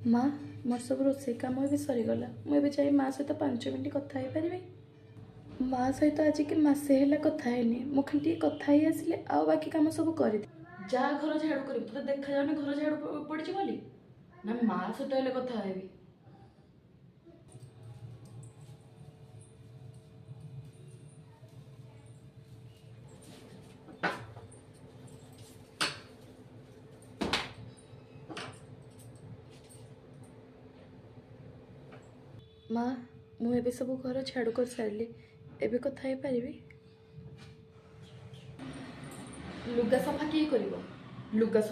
माँ मोर सब रोसे काम भी सरीगला मुझे जाए माँ सहित 5 मिनिट कथा हो पारि माँ सहित आज कि मसे है कथा है मु खाली कथा ही आसिले आउ बाकी काम सब कर जा घर झाड़ू कर तो देखा जाऊनी घर झाड़ू पड़ी बोली ना माँ सहित हेले कथा हेबी। माँ मुझे सब घर झाड़ू कर सारे एबे कथा हो पारि लुगा सफा किए कर लुगा